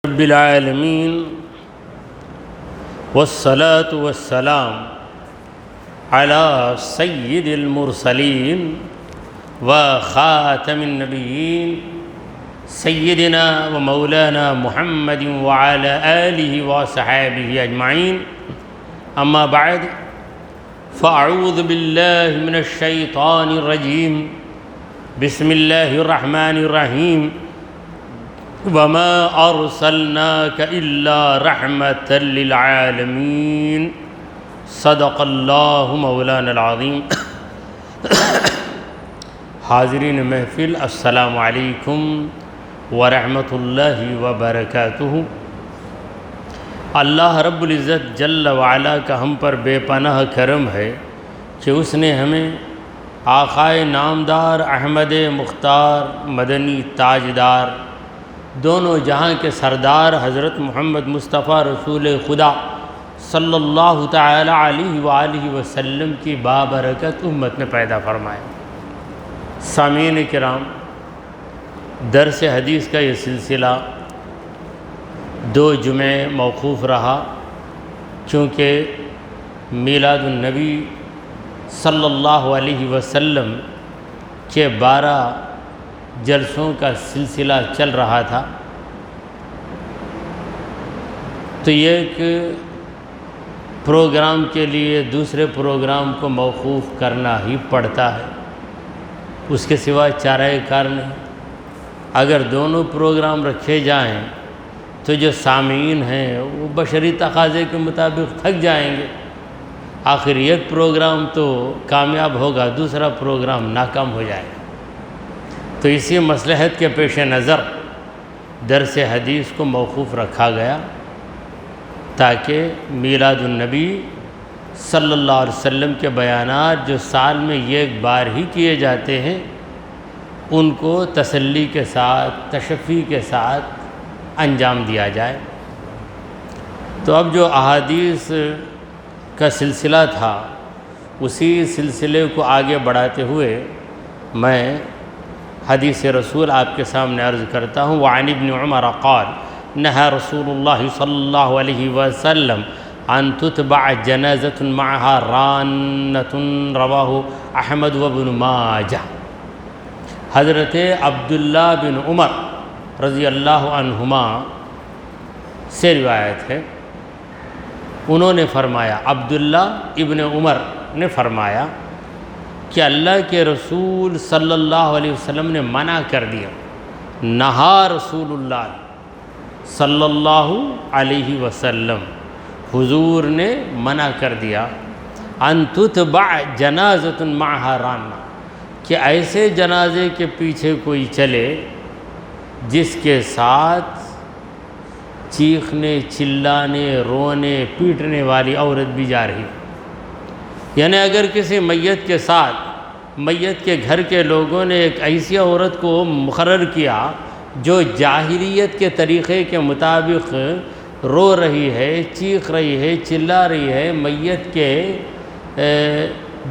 رب العالمین والصلاة والسلام علی سید المرسلین وخاتم النبیین سیدنا و مولانا محمد وعلی آلہ وصحابہ اجمعین اما بعد فاعوذ باللہ من الشیطان الرجیم بسم اللہ الرحمن الرحیم وما ارسلناک الا رحمتا للعالمین صدق اللہ مولانا العظیم۔ حاضرین محفل السلام علیکم ورحمۃ اللہ وبرکاتہ۔ اللہ رب العزت جل وعلا کا ہم پر بے پناہ کرم ہے کہ اس نے ہمیں آقائے نامدار احمد مختار مدنی تاجدار دونوں جہاں کے سردار حضرت محمد مصطفیٰ رسول خدا صلی اللہ تعالی علیہ وآلہ وسلم کی بابرکت امت میں پیدا فرمایا۔ سامعین کرام، درس حدیث کا یہ سلسلہ 2 جمعے موقوف رہا چونکہ میلاد النبی صلی اللہ علیہ وسلم کے 12 جلسوں کا سلسلہ چل رہا تھا، تو یہ ایک پروگرام کے لیے دوسرے پروگرام کو موقوف کرنا ہی پڑتا ہے، اس کے سوا چارہ کار نہیں۔ اگر دونوں پروگرام رکھے جائیں تو جو سامعین ہیں وہ بشری تقاضے کے مطابق تھک جائیں گے، آخر ایک پروگرام تو کامیاب ہوگا، دوسرا پروگرام ناکام ہو جائے گا۔ تو اسی مصلحت کے پیش نظر درس حدیث کو موقوف رکھا گیا تاکہ میلاد النبی صلی اللہ علیہ وسلم کے بیانات جو سال میں ایک بار ہی کیے جاتے ہیں ان کو تسلی کے ساتھ تشفی کے ساتھ انجام دیا جائے۔ تو اب جو احادیث کا سلسلہ تھا اسی سلسلے کو آگے بڑھاتے ہوئے میں حدیث رسول آپ کے سامنے عرض کرتا ہوں۔ وعن ابن عمر قال نہى رسول اللہ صلی اللہ علیہ وسلم ان تتبع جنازۃ معها رانۃ رواہ احمد وابن ماجہ۔ حضرت عبداللہ بن عمر رضی اللہ عنہما سے روایت ہے، انہوں نے فرمایا، عبداللہ ابن عمر نے فرمایا کہ اللہ کے رسول صلی اللہ علیہ وسلم نے منع کر دیا، نہا رسول اللہ صلی اللہ علیہ وسلم، حضور نے منع کر دیا، ان تتبع جنازۃ معها رانہ، کہ ایسے جنازے کے پیچھے کوئی چلے جس کے ساتھ چیخنے چلانے رونے پیٹنے والی عورت بھی جا رہی، یعنی اگر کسی میت کے ساتھ میت کے گھر کے لوگوں نے ایک ایسی عورت کو مقرر کیا جو جاہلیت کے طریقے کے مطابق رو رہی ہے، چیخ رہی ہے، چلا رہی ہے، میت کے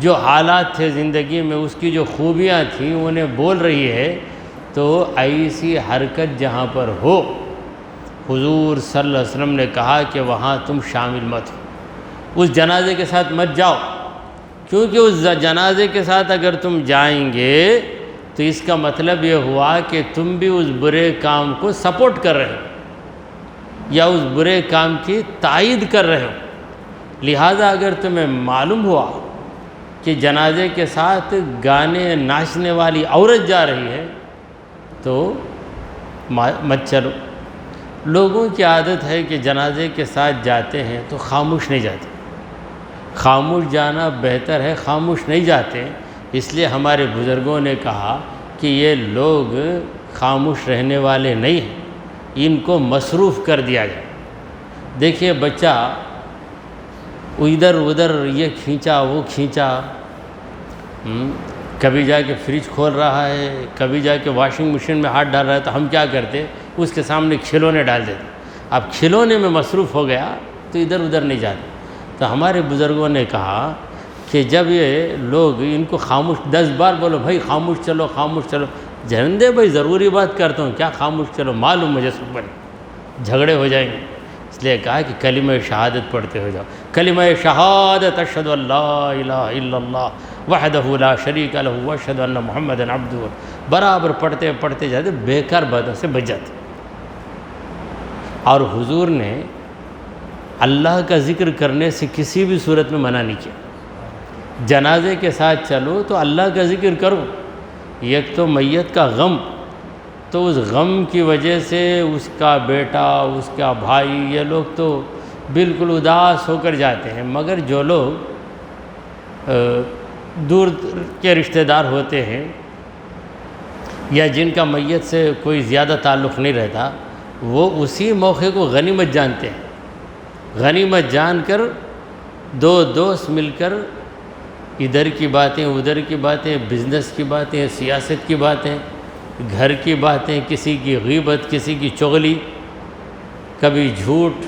جو حالات تھے زندگی میں اس کی جو خوبیاں تھیں انہیں بول رہی ہے، تو ایسی حرکت جہاں پر ہو حضور صلی اللہ علیہ وسلم نے کہا کہ وہاں تم شامل مت ہو، اس جنازے کے ساتھ مت جاؤ، کیونکہ اس جنازے کے ساتھ اگر تم جائیں گے تو اس کا مطلب یہ ہوا کہ تم بھی اس برے کام کو سپورٹ کر رہے ہو یا اس برے کام کی تائید کر رہے ہو۔ لہٰذا اگر تمہیں معلوم ہوا کہ جنازے کے ساتھ گانے ناچنے والی عورت جا رہی ہے تو مت چلو۔ لوگوں کی عادت ہے کہ جنازے کے ساتھ جاتے ہیں تو خاموش نہیں جاتے، خاموش جانا بہتر ہے، خاموش نہیں جاتے۔ اس لیے ہمارے بزرگوں نے کہا کہ یہ لوگ خاموش رہنے والے نہیں ہیں، ان کو مصروف کر دیا جائے۔ دیکھیے بچہ ادھر ادھر یہ کھینچا وہ کھینچا، کبھی جا کے فریج کھول رہا ہے، کبھی جا کے واشنگ مشین میں ہاتھ ڈال رہا ہے، تو ہم کیا کرتے؟ اس کے سامنے کھلونے ڈال دیتے۔ اب کھلونے میں مصروف ہو گیا تو ادھر ادھر نہیں جاتے۔ تو ہمارے بزرگوں نے کہا کہ جب یہ لوگ ان کو خاموش 10 بار بولو بھائی خاموش چلو خاموش چلو، جہندے بھائی ضروری بات کرتا ہوں، کیا خاموش چلو، معلوم مجھے سب بنے، جھگڑے ہو جائیں گے، اس لیے کہا کہ کلمہ شہادت پڑھتے ہو جاؤ۔ کلمہ شہادت اشہد ان لا الہ الا اللہ وحدہ لا شریک لہ واشہد ان محمد عبدہ، برابر پڑھتے پڑھتے جاتے، بیکار باتوں سے بچ جاتے۔ اور حضور نے اللہ کا ذکر کرنے سے کسی بھی صورت میں منع نہیں کیا۔ جنازے کے ساتھ چلو تو اللہ کا ذکر کرو، ایک تو میت کا غم، تو اس غم کی وجہ سے اس کا بیٹا، اس کا بھائی، یہ لوگ تو بالکل اداس ہو کر جاتے ہیں، مگر جو لوگ دور کے رشتہ دار ہوتے ہیں یا جن کا میت سے کوئی زیادہ تعلق نہیں رہتا، وہ اسی موقع کو غنیمت جانتے ہیں۔ غنیمت جان کر دو دوست مل کر ادھر کی باتیں، ادھر کی باتیں، بزنس کی باتیں، سیاست کی باتیں، گھر کی باتیں، کسی کی غیبت، کسی کی چغلی، کبھی جھوٹ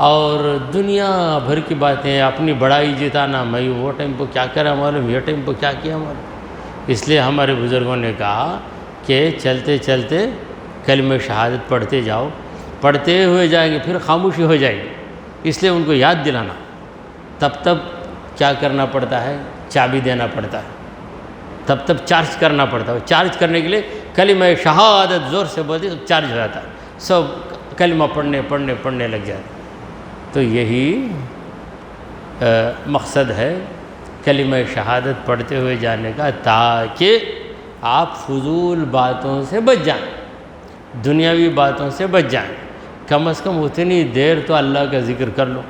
اور دنیا بھر کی باتیں، اپنی بڑائی جتانا، میں وہ ٹائم پہ کیا کرا معلوم، یہ ٹائم پہ کیا کیا معلوم۔ اس لیے ہمارے بزرگوں نے کہا کہ چلتے چلتے کلمہ شہادت پڑھتے جاؤ، پڑھتے ہوئے جائیں گے پھر خاموشی ہو جائے گی، اس لیے ان کو یاد دلانا۔ تب کیا کرنا پڑتا ہے، چابی دینا پڑتا ہے، تب چارج کرنا پڑتا ہے۔ چارج کرنے کے لیے کلمہ شہادت زور سے بولتے تو چارج ہو جاتا ہے، سب کلمہ پڑھنے لگ جاتے۔ تو یہی مقصد ہے کلمہ شہادت پڑھتے ہوئے جانے کا، تاکہ آپ فضول باتوں سے بچ جائیں، دنیاوی باتوں سے بچ جائیں۔ کم از کم اتنی دیر تو اللہ کا ذکر کر لو۔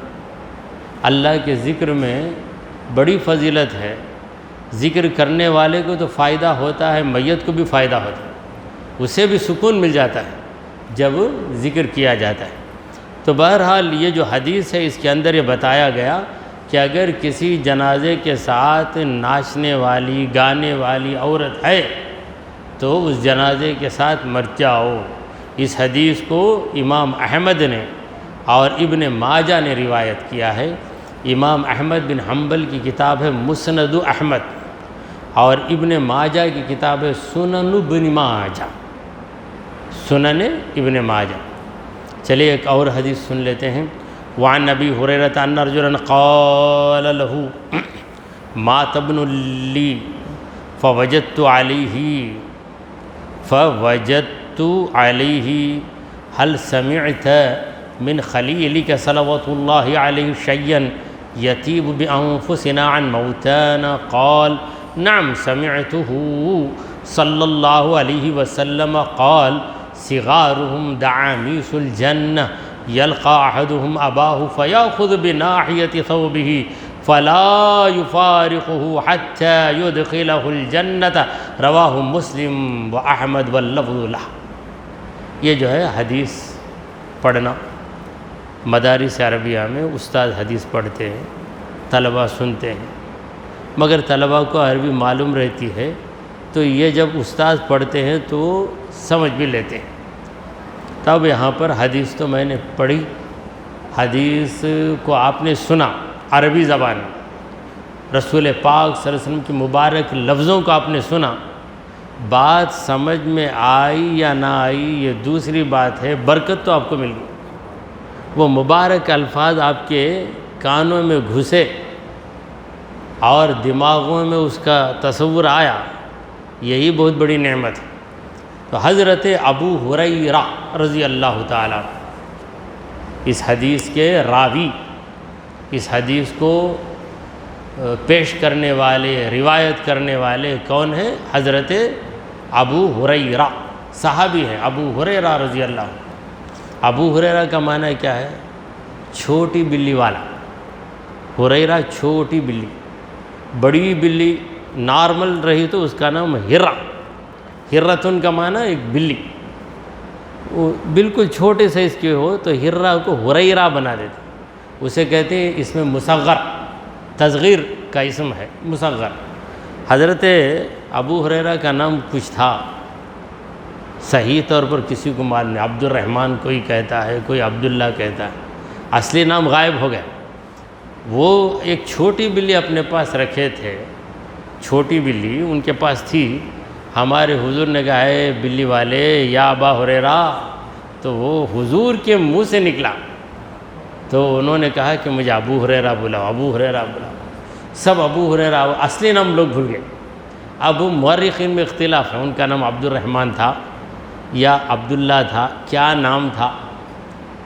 اللہ کے ذکر میں بڑی فضیلت ہے، ذکر کرنے والے کو تو فائدہ ہوتا ہے، میت کو بھی فائدہ ہوتا ہے، اسے بھی سکون مل جاتا ہے جب ذکر کیا جاتا ہے۔ تو بہرحال یہ جو حدیث ہے اس کے اندر یہ بتایا گیا کہ اگر کسی جنازے کے ساتھ ناچنے والی، گانے والی عورت ہے تو اس جنازے کے ساتھ مر جاؤ۔ اس حدیث کو امام احمد نے اور ابن ماجہ نے روایت کیا ہے۔ امام احمد بن حنبل کی کتاب ہے مسند احمد، اور ابن ماجہ کی کتاب ہے سنن ابن ماجہ، سنن ابن ماجہ۔ چلیے ایک اور حدیث سن لیتے ہیں۔ وعن ابی ہریرہ ان رجلا قال له مات ابن لی فوجدت علیہ هل سمعت من خلیلک صلوات اللہ علیہ شیئا یتیب بانفسنا عن موتانا قال نعم سمعته صلی اللہ علیہ وسلم قال صغارهم دعامیس الجنہ يلقى أحدهم أباه فيأخذ بناحية ثوبه فلا يفارقه حتى يدخله الجنة رواه مسلم وأحمد واللفظ له۔ یہ جو ہے حدیث پڑھنا، مدارس عربیہ میں استاد حدیث پڑھتے ہیں، طلبہ سنتے ہیں، مگر طلبہ کو عربی معلوم رہتی ہے تو یہ جب استاد پڑھتے ہیں تو سمجھ بھی لیتے ہیں۔ تب یہاں پر حدیث تو میں نے پڑھی، حدیث کو آپ نے سنا عربی زبان میں، رسول پاک صلی اللہ علیہ وسلم کی مبارک لفظوں کو آپ نے سنا، بات سمجھ میں آئی یا نہ آئی یہ دوسری بات ہے، برکت تو آپ کو مل گئی۔ وہ مبارک الفاظ آپ کے کانوں میں گھسے اور دماغوں میں اس کا تصور آیا، یہی بہت بڑی نعمت ہے۔ تو حضرت ابو ہریرہ رضی اللہ تعالیٰ اس حدیث کے راوی، اس حدیث کو پیش کرنے والے، روایت کرنے والے کون ہیں؟ حضرت ابو ہریرہ، صحابی ہیں ابو ہریرہ رضی اللہ عنہ۔ ابو ہریرہ کا معنی کیا ہے؟ چھوٹی بلی والا۔ ہریرہ چھوٹی بلی، بڑی بلی نارمل رہی تو اس کا نام ہرہ، ہرتن کا معنی ایک بلی، وہ بالکل چھوٹے سائز کے ہو تو ہرہ کو ہریرہ بنا دیتے، اسے کہتے ہیں اس میں مصغر، تصغیر کا اسم ہے مصغر۔ حضرت ابو ہریرہ کا نام کچھ تھا، صحیح طور پر کسی کو معلوم نہیں، عبد الرحمن کوئی کہتا ہے، کوئی عبداللہ کہتا ہے، اصلی نام غائب ہو گیا۔ وہ ایک چھوٹی بلی اپنے پاس رکھے تھے، چھوٹی بلی ان کے پاس تھی۔ ہمارے حضور نے کہا، اے بلی والے، یا ابا ہریرہ، تو وہ حضور کے منہ سے نکلا تو انہوں نے کہا کہ مجھے ابو ہریرہ بلاؤ، ابو ہریرہ بلاؤ۔ سب ابو ہریرہ، اصلی نام لوگ بھول گئے۔ اب مورخین میں اختلاف ہے، ان کا نام عبد الرحمن تھا یا عبداللہ تھا، کیا نام تھا؟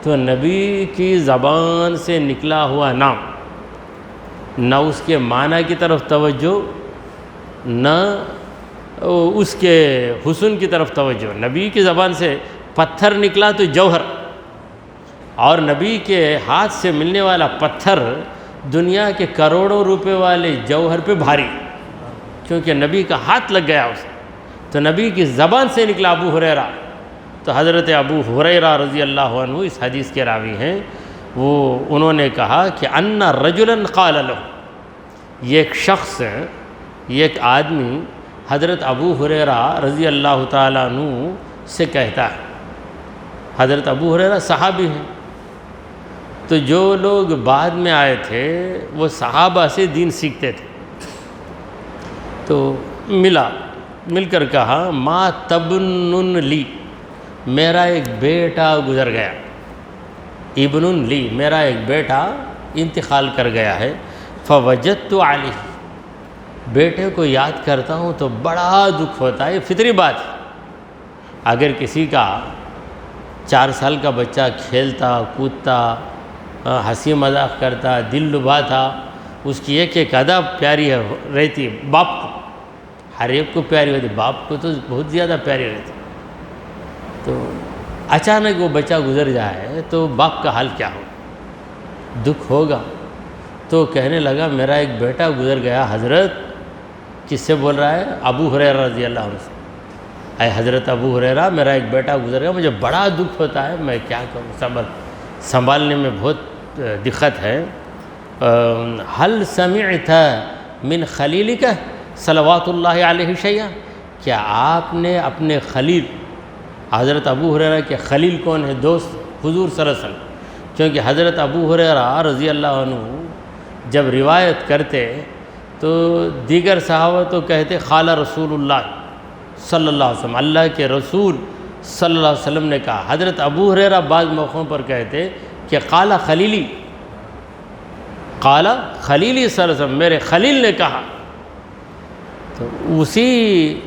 تو نبی کی زبان سے نکلا ہوا نام، نہ اس کے معنی کی طرف توجہ، نہ اس کے حسن کی طرف توجہ۔ نبی کی زبان سے پتھر نکلا تو جوہر، اور نبی کے ہاتھ سے ملنے والا پتھر دنیا کے کروڑوں روپے والے جوہر پہ بھاری، کیونکہ نبی کا ہاتھ لگ گیا اسے۔ تو نبی کی زبان سے نکلا ابو ہریرہ۔ تو حضرت ابو ہریرہ رضی اللہ عنہ اس حدیث کے راوی ہیں، انہوں نے کہا کہ ان رجلا قال له، یہ ایک شخص، یہ ایک آدمی حضرت ابو ہریرہ رضی اللہ تعالیٰ عنہ سے کہتا ہے، حضرت ابو ہریرہ صحابی ہیں، تو جو لوگ بعد میں آئے تھے وہ صحابہ سے دین سیکھتے تھے، تو مل کر کہا ما تبن لی، میرا ایک بیٹا گزر گیا، ابن لی، میرا ایک بیٹا انتقال کر گیا ہے، فوجدت علیہ، بیٹے کو یاد کرتا ہوں تو بڑا دکھ ہوتا ہے۔ فطری بات ہے، اگر کسی کا 4 سال کا بچہ کھیلتا کودتا ہنسی مذاق کرتا دل لبھا تھا، اس کی ایک ایک ادا پیاری رہتی، باپ کو ہر ایک کو پیاری ہوتی، باپ کو تو بہت زیادہ پیاری رہتی، تو اچانک وہ بچہ گزر جائے تو باپ کا حال کیا ہو، دکھ ہوگا۔ تو کہنے لگا میرا ایک بیٹا گزر گیا حضرت، کس سے بول رہا ہے؟ ابو ہریرہ رضی اللہ عنہ سے، اے حضرت ابو ہریرہ میرا ایک بیٹا گزر گیا، مجھے بڑا دکھ ہوتا ہے، میں کیا کروں، سنبھالنے میں بہت دقت ہے۔ حل سمعت من خلیلک صلوات اللہ علیہ شیئا، کیا آپ نے اپنے خلیل، حضرت ابو ہریرہ کے خلیل کون ہے؟ دوست، حضور صلی اللہ علیہ وسلم، کیونکہ حضرت ابو ہریرہ رضی اللہ عنہ جب روایت کرتے تو دیگر صحابہ تو کہتے قال رسول اللہ صلی اللہ علیہ وسلم، اللہ کے رسول صلی اللہ علیہ وسلم نے کہا۔ حضرت ابو ہریرہ بعض موقعوں پر کہتے کہ قال خلیلی، قال خلیلی صلی اللہ علیہ وسلم، میرے خلیل نے کہا۔ تو اسی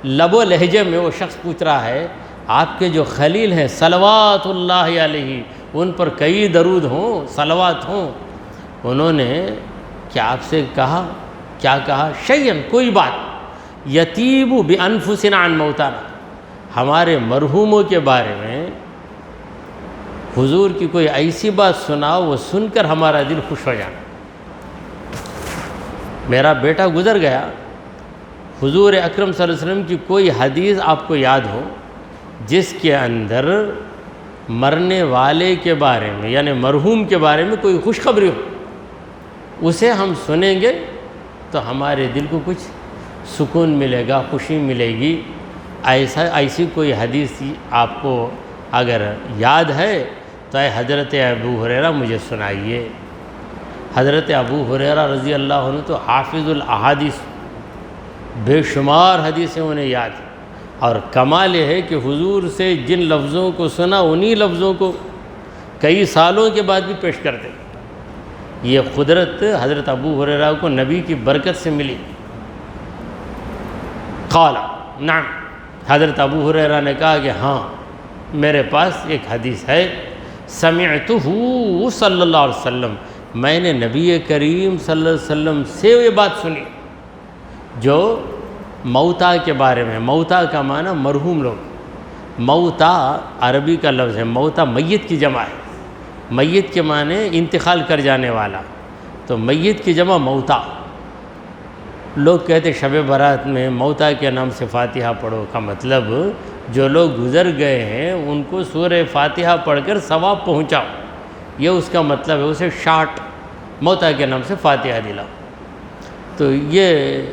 لب و لہجے میں وہ شخص پوچھ رہا ہے آپ کے جو خلیل ہیں صلوات اللہ علیہ، ان پر کئی درود ہوں، صلوات ہوں، انہوں نے کیا آپ سے کہا؟ کیا کہا؟ شیئن، کوئی بات، یتیب بانفسنا عن موتانا، ہمارے مرحوموں کے بارے میں حضور کی کوئی ایسی بات سناؤ وہ سن کر ہمارا دل خوش ہو جانا۔ میرا بیٹا گزر گیا، حضور اکرم صلی اللہ علیہ وسلم کی کوئی حدیث آپ کو یاد ہو جس کے اندر مرنے والے کے بارے میں یعنی مرحوم کے بارے میں کوئی خوشخبری ہو، اسے ہم سنیں گے تو ہمارے دل کو کچھ سکون ملے گا، خوشی ملے گی۔ ایسی کوئی حدیث آپ کو اگر یاد ہے تو اے حضرت ابو ہریرہ مجھے سنائیے۔ حضرت ابو ہریرہ رضی اللہ عنہ تو حافظ الاحادیث، بے شمار حدیثیں انہیں یاد ہیں، اور کمال یہ ہے کہ حضور سے جن لفظوں کو سنا انہی لفظوں کو کئی سالوں کے بعد بھی پیش کرتے۔ یہ قدرت حضرت ابو ہریرہ کو نبی کی برکت سے ملی۔ قال نعم، حضرت ابو ہریرہ نے کہا کہ ہاں میرے پاس ایک حدیث ہے، سمعتہ صلی اللہ علیہ وسلم، میں نے نبی کریم صلی اللہ علیہ وسلم سے یہ بات سنی جو موتا کے بارے میں۔ موتا کا معنی مرحوم لوگ، موتا عربی کا لفظ ہے، موتا میت کی جمع ہے، میت کے معنی انتقال کر جانے والا، تو میت کی جمع موتا۔ لوگ کہتے شب برات میں موتا کے نام سے فاتحہ پڑھو، کا مطلب جو لوگ گزر گئے ہیں ان کو سورہ فاتحہ پڑھ کر ثواب پہنچاؤ، یہ اس کا مطلب ہے، اسے شارٹ موتا کے نام سے فاتحہ دلاؤ۔ تو یہ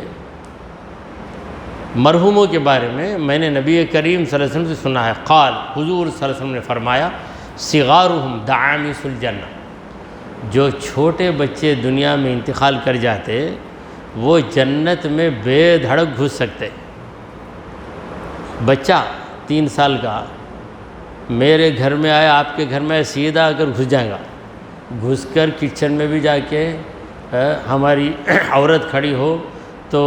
مرحوموں کے بارے میں نے نبی کریم صلی اللہ علیہ وسلم سے سنا ہے۔ قال، حضور صلی اللہ علیہ وسلم نے فرمایا، صغارہم دعامس الجنہ، جو چھوٹے بچے دنیا میں انتقال کر جاتے وہ جنت میں بے دھڑک گھس سکتے۔ بچہ 3 سال کا میرے گھر میں آئے، آپ کے گھر میں آئے، سیدھا اگر گھس جائیں گا، گھس کر کچن میں بھی جا کے ہماری عورت کھڑی ہو تو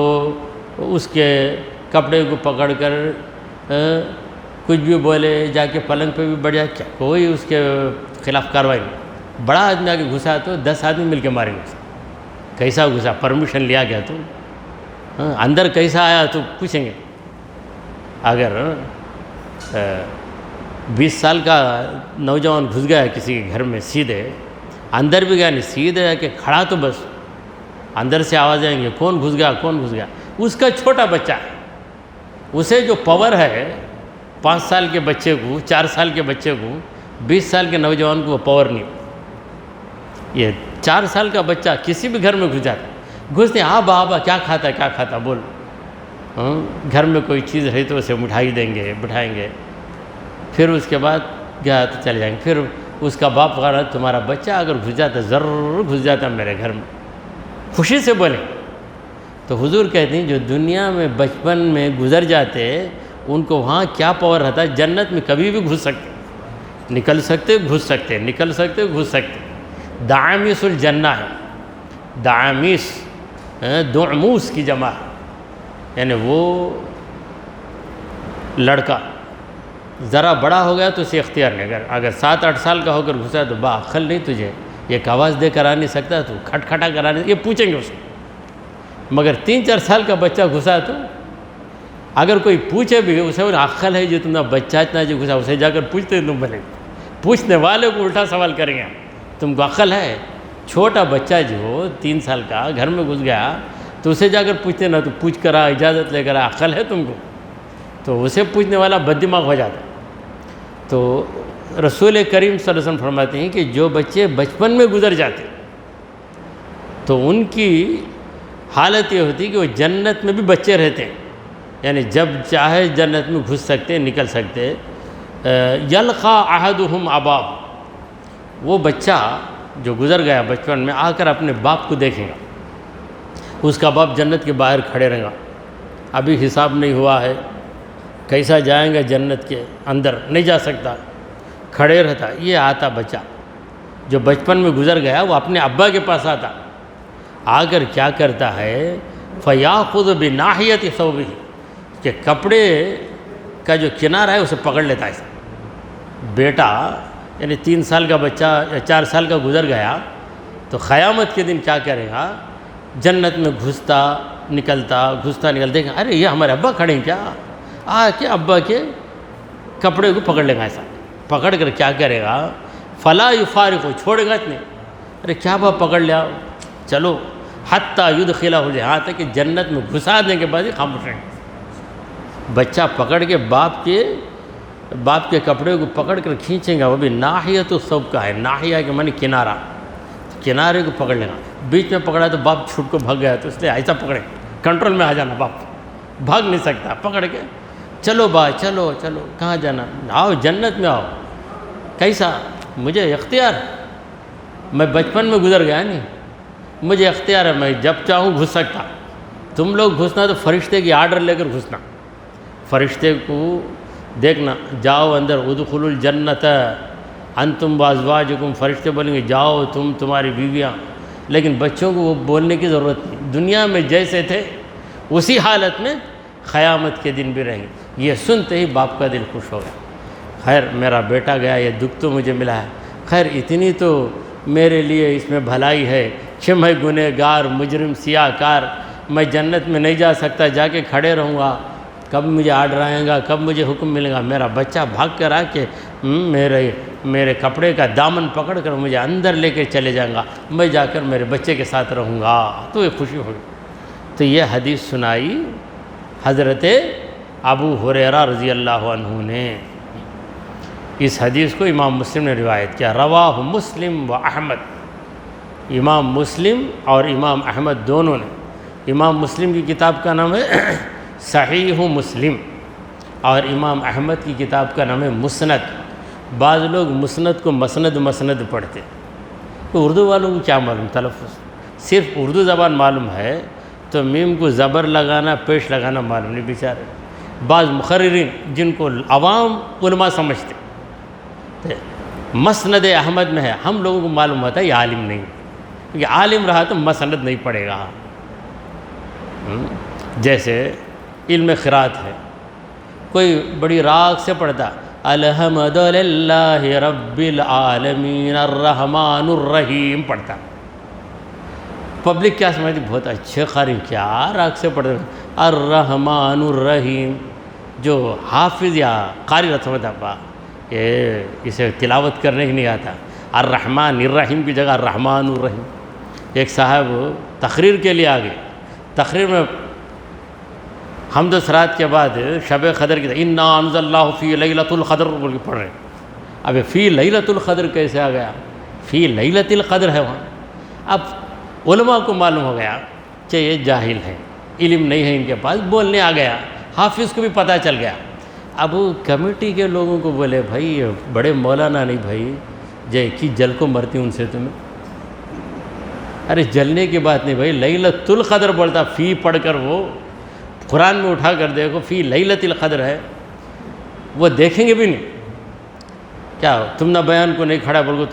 اس کے کپڑے کو پکڑ کر کچھ بھی بولے، جا کے پلنگ پہ بھی بڑھ جائے، کیا کوئی اس کے خلاف کارروائی نہیں۔ بڑا آدمی آ کے گھسا تو 10 آدمی مل کے ماریں گے، کیسا گھسا، پرمیشن لیا گیا تو اندر کیسا آیا تو پوچھیں گے۔ اگر 20 سال کا نوجوان گھس گیا کسی کے گھر میں، سیدھے اندر بھی گیا نہیں، سیدھے جا کے کھڑا تو بس اندر سے آواز آئیں گے، کون گھس گیا، کون گھس گیا۔ اس کا چھوٹا بچہ ہے، اسے جو پاور ہے 5 سال کے بچے کو، 4 سال کے بچے کو، 20 سال کے نوجوان کو وہ پاور نہیں۔ یہ 4 سال کا بچہ کسی بھی گھر میں گھس جاتا، گھستے ہاں بابا کیا کھاتا بول، گھر میں کوئی چیز ہے تو اسے مٹھائی دیں گے، بٹھائیں گے، پھر اس کے بعد گیا تو چلے جائیں گے۔ پھر اس کا باپ کہا تمہارا بچہ اگر گھس جاتا، ضرور گھس جاتا میرے گھر میں، خوشی سے بولیں۔ تو حضور کہتے ہیں جو دنیا میں بچپن میں گزر جاتے ان کو وہاں کیا پاور رہتا ہے، جنت میں کبھی بھی گھس سکتے، نکل سکتے، گھس سکتے، نکل سکتے، گھس سکتے۔ دعامیس الجنہ ہے، دعامیس دعموس کی جمع ہے، یعنی وہ لڑکا ذرا بڑا ہو گیا تو اسے اختیار نہیں، اگر 7-8 سال کا ہو کر گھسا تو باعقل نہیں تجھے، ایک آواز دے کر آ نہیں سکتا، تو کھٹکھٹا کرا نہیں، یہ پوچھیں گے اس کو۔ مگر 3-4 سال کا بچہ گھسا تو اگر کوئی پوچھے بھی، اسے عقل ہے جو تمہارا بچہ اتنا جو گھسا، اسے جا کر پوچھتے تم بنے، پوچھنے والے کو الٹا سوال کریں گے، تم کو عقل ہے؟ چھوٹا بچہ جو 3 سال کا گھر میں گھس گیا تو اسے جا کر پوچھتے نا، تو پوچھ کر آ، اجازت لے کر آ، عقل ہے تم کو؟ تو اسے پوچھنے والا بد دماغ ہو جاتا ہے۔ تو رسول کریم صلی اللہ علیہ وسلم فرماتے ہیں کہ جو بچے بچپن میں گزر جاتے تو ان کی حالت یہ ہوتی کہ وہ جنت میں بھی بچے رہتے ہیں، یعنی جب چاہے جنت میں گھس سکتے، نکل سکتے۔ یلقا احدہم اباہ، وہ بچہ جو گزر گیا بچپن میں آ کر اپنے باپ کو دیکھے گا، اس کا باپ جنت کے باہر کھڑے رہے گا، ابھی حساب نہیں ہوا ہے، کیسا جائیں گا جنت کے اندر، نہیں جا سکتا، کھڑے رہتا۔ یہ آتا بچہ جو بچپن میں گزر گیا، وہ اپنے ابا کے پاس آتا، آ کر کیا کرتا ہے، فَيَأْخُذُ بِنَاحِيَةِ ثَوْبِهِ، کہ کپڑے کا جو کنارہ ہے اسے پکڑ لیتا ہے۔ بیٹا یعنی 3 سال کا بچہ یا 4 سال کا گزر گیا تو قیامت کے دن کیا کرے گا، جنت میں گھستا نکلتا، گھستا نکلتا، دیکھیں ارے یہ ہمارے ابا کھڑے ہیں کیا، آ کے ابا کے کپڑے کو پکڑ لے گا، ایسا پکڑ کر کیا کرے گا، فلا یفارق، چھوڑے گا نہیں، ارے کیا باپ پکڑ لیا، چلو حتیٰ یدخلہ، یہاں تک کہ جنت میں گھسا دیں کے بعد ہی خاموش رہیں گے۔ بچہ پکڑ کے باپ کے کپڑے کو پکڑ کر کھینچیں گا، وہ بھی ناحیۃ الثوب کا ہے، ناحیہ کے معنی کنارہ، کنارے کو پکڑ لینا، بیچ میں پکڑا تو باپ چھوٹ کو بھگ گیا، تو اس لیے ایسا پکڑے، کنٹرول میں آ جانا، باپ بھاگ نہیں سکتا، پکڑ کے چلو با، چلو چلو، کہاں جانا، آؤ جنت میں آؤ، کیسا، مجھے اختیار، میں بچپن میں گزر گیا نہیں، مجھے اختیار ہے، میں جب چاہوں گھس سکتا۔ تم لوگ گھسنا تو فرشتے کی آرڈر لے کر گھسنا، فرشتے کو دیکھنا، جاؤ اندر، ادخلوا الجنت انتم وازواجکم، فرشتے بولیں گے جاؤ تم، تمہاری بیویاں، لیکن بچوں کو وہ بولنے کی ضرورت نہیں، دنیا میں جیسے تھے اسی حالت میں قیامت کے دن بھی رہیں گے۔ یہ سنتے ہی باپ کا دل خوش ہو گیا، خیر میرا بیٹا گیا، یہ دکھ تو مجھے ملا ہے، خیر اتنی تو میرے لیے اس میں بھلائی ہے کہ میں گنہگار مجرم سیاہ کار، میں جنت میں نہیں جا سکتا، جا کے کھڑے رہوں گا، کب مجھے آرڈر آئے گا، کب مجھے حکم ملے گا، میرا بچہ بھاگ کر آ کے میرے کپڑے کا دامن پکڑ کر مجھے اندر لے کے چلے جائیں گا، میں جا کر میرے بچے کے ساتھ رہوں گا، تو یہ خوشی ہوگی۔ تو یہ حدیث سنائی حضرت ابو ہریرہ رضی اللہ عنہ نے۔ اس حدیث کو امام مسلم نے روایت کیا، رواہ مسلم و احمد، امام مسلم اور امام احمد دونوں نے۔ امام مسلم کی کتاب کا نام ہے صحیح مسلم، اور امام احمد کی کتاب کا نام ہے مسند۔ بعض لوگ مسند کو مسند پڑھتے، تو اردو والوں کو کیا معلوم تلفظ، صرف اردو زبان معلوم ہے تو میم کو زبر لگانا، پیش لگانا معلوم نہیں بیچارے۔ بعض مقررین جن کو عوام علماء سمجھتے، مسند احمد میں ہے، ہم لوگوں کو معلوم ہوتا ہے یہ عالم نہیں، کیونکہ عالم رہا تو مسند نہیں پڑھے گا۔ جیسے علم قرات ہے، کوئی بڑی راگ سے پڑھتا الحمد للہ رب العالمین الرحمن الرحیم پڑھتا، پبلک کیا سمجھتی بہت اچھے قاری، کیا راگ سے پڑھتے الرحمن الرحیم۔ جو حافظ یا قاری رہتا سمجھتا یہ اسے تلاوت کرنے کی نہیں آتا، الرحمن الرحیم کی جگہ الرحمن الرحیم۔ ایک صاحب تقریر کے لیے آگے، تقریر میں حمد و ثناء کے بعد شب قدر کی انا انزلناہ فی لیلۃ القدر بول کے پڑھ رہے ہیں۔ اب فی لیلۃ القدر کیسے آ گیا؟ فی لیلۃ القدر ہے وہاں۔ اب علماء کو معلوم ہو گیا کہ یہ جاہل ہیں، علم نہیں ہے ان کے پاس، بولنے آ گیا، حافظ کو بھی پتہ چل گیا۔ اب کمیٹی کے لوگوں کو بولے بھائی یہ بڑے مولانا نہیں بھائی، جے کی جل کو مرتی ان سے تمہیں، ارے جلنے کی بات نہیں بھائی، لیلۃ القدر بولتا، فی پڑھ کر وہ قرآن میں اٹھا کر دیکھو فی لیلۃ القدر ہے، وہ دیکھیں گے بھی نہیں۔ کیا تم نہ بیان کو نہیں کھڑا بول کو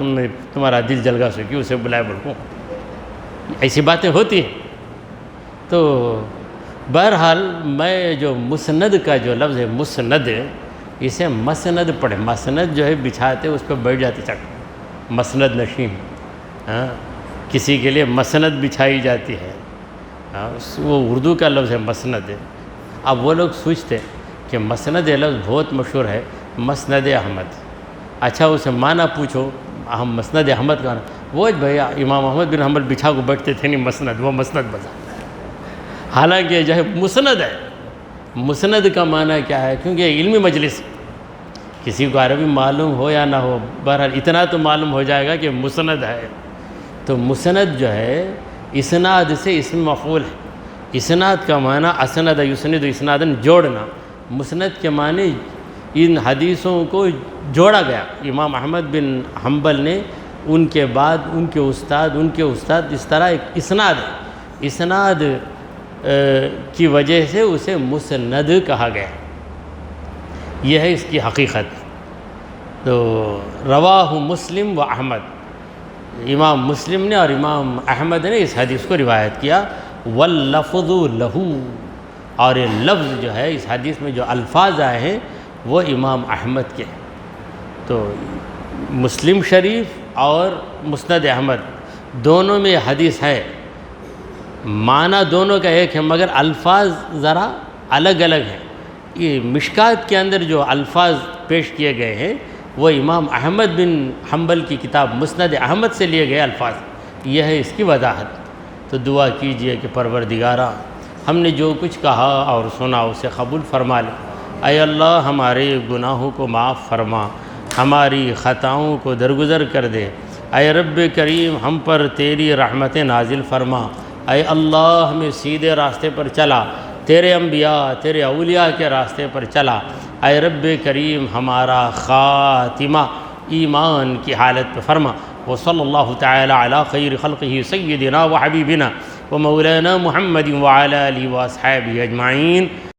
تمہارا دل جلگا سو کیوں اسے بلائے بول کو، ایسی باتیں ہوتی ہیں۔ تو بہرحال میں جو مسند کا جو لفظ ہے مسند، اسے مسند پڑھے، مسند جو ہے بچھاتے اس پہ بیٹھ جاتے چک، مسند نشین، ہاں کسی کے لیے مسند بچھائی جاتی ہے، وہ اردو کا لفظ ہے مسند۔ اب وہ لوگ سوچتے کہ مسند لفظ بہت مشہور ہے، مسند احمد، اچھا اسے معنی پوچھو، ہم مسند احمد کا وہ بھیا امام احمد بن حنبل بچھا کو بیٹھتے تھے نہیں مسند، وہ مسند بتا، حالانکہ جو ہے مسند ہے۔ مسند کا معنی کیا ہے؟ کیونکہ علمی مجلس، کسی کو عربی معلوم ہو یا نہ ہو، بہرحال اتنا تو معلوم ہو جائے گا کہ مسند ہے۔ تو مسند جو ہے اسناد سے اسم مفعول ہے، اسناد کا معنی اسند یسند اسنادن جوڑنا، مسند کے معنی ان حدیثوں کو جوڑا گیا، امام احمد بن حنبل نے ان کے بعد ان کے استاد اس طرح ایک اسناد ہے، اسناد کی وجہ سے اسے مسند کہا گیا، یہ ہے اس کی حقیقت۔ تو رواہ مسلم و احمد، امام مسلم نے اور امام احمد نے اس حدیث کو روایت کیا، واللفظ لہو، اور یہ لفظ جو ہے اس حدیث میں جو الفاظ آئے ہیں وہ امام احمد کے ہیں۔ تو مسلم شریف اور مسند احمد دونوں میں حدیث ہے، معنی دونوں کا ایک ہے مگر الفاظ ذرا الگ الگ ہیں۔ یہ مشکات کے اندر جو الفاظ پیش کیے گئے ہیں وہ امام احمد بن حنبل کی کتاب مسند احمد سے لیے گئے الفاظ، یہ ہے اس کی وضاحت۔ تو دعا کیجئے کہ پروردگارا ہم نے جو کچھ کہا اور سنا اسے قبول فرما لے، اے اللہ ہمارے گناہوں کو معاف فرما، ہماری خطاؤں کو درگزر کر دے، اے رب کریم ہم پر تیری رحمت نازل فرما، اے اللہ ہمیں سیدھے راستے پر چلا، تیرے انبیاء تیرے اولیاء کے راستے پر چلا، اے رب کریم ہمارا خاتمہ ایمان کی حالت پہ فرما۔ وصلی اللہ تعالی علی خیر خلقہ سیدنا و حبیبنا و مولانا محمد وعلی آلہ و اصحابہ اجمعین۔